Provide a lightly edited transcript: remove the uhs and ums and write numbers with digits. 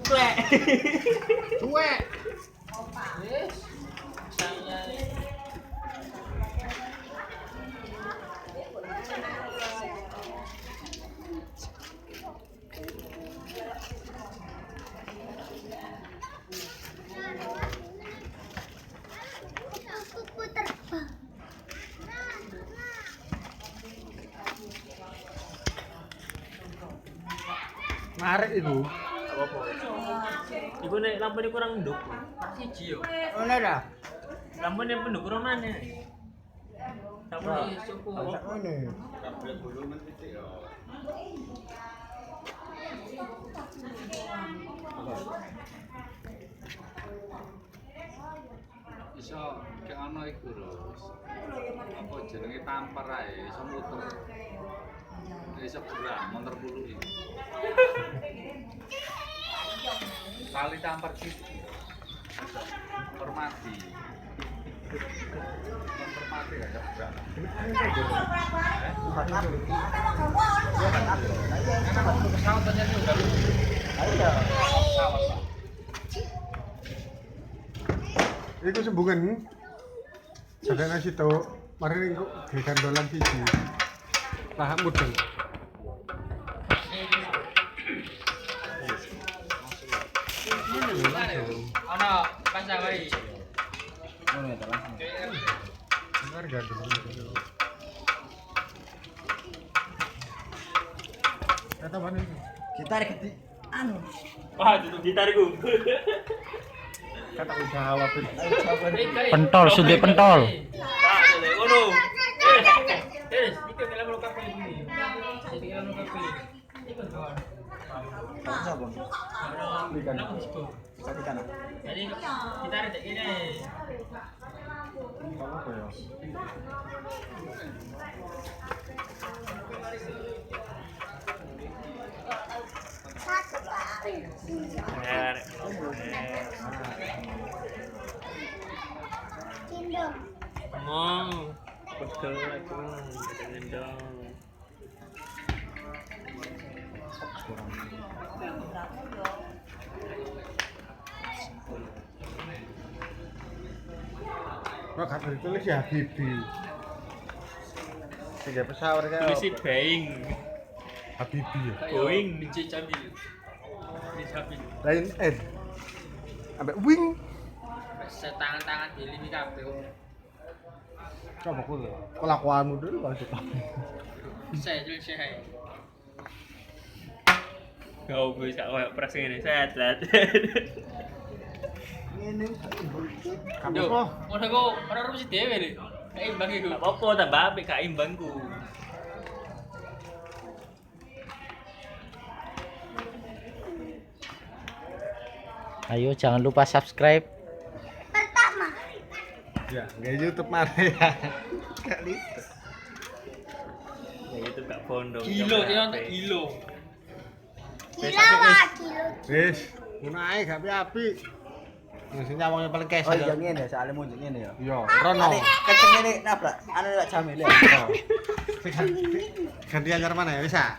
Cuek. Cuek. Yes. Saya Kuku terbang. Marek iku. apa-apa. Iku nek lampune kurang nduk. Siji yo. Ono dah. Lampune penduk kurang mana? Lampune cukup. Sakmene. Iso gak ono iku lho. Apa jenenge tampar ae iso muter. Iso gerak montor puluhi. Kali tampar gitu. Hormati. Hormati ya gerak. Pesawat aja nih udah lu. Pesawat. Iku sembungan. Sadane situ, mari engko digandolan siji. Lah mudeng. Ana pasang wae. Mari gandolan. Kata mana itu? Kita di anu. Wah, tutup gitarku. Kata usaha pin. Pentol, sudah pentol. Ngono. Terus, iki kira mau kafe ini. Jadi kira mau kafe. Ikut kawan. Siapa? Ikan. Satu kanan. Jadi kita ada ini. Apa ya? Cindong. Mau pegel aku gendong. Kok gak ditulis ya Habibi. Tiga pesawat kayak Tulisi Boeing. Habibi ya. Boeing benci Jamil. Di Jamil. Lion Air. Ambek wing. Tangan-tangan dilimi kabeh. Coba kulo. Kelakuanmu dulu masuk. Saya dulu saya. Kau bisa kayak pres ngene, set. Ini Kamu Yo, kok ora kok ora rusi dhewe lho. Kayak imbang iku. Enggak apa-apa tambah apik gak imbangku. Ayo jangan lupa subscribe. Pertama. ya, nggak YouTube mana ya. Kali. Ya itu gak pondok. kilo, dia untuk kilo. Kilo wah kilo. Wis, ngono ae gak api-api. Sing nyawangnya paling Oh kesel. iya ngene, soalnya muncul ngene ya. Iya, Rono. Ane kenceng ngene nabrak. Ane lak jamil ya. Ganti anyar mana ya bisa?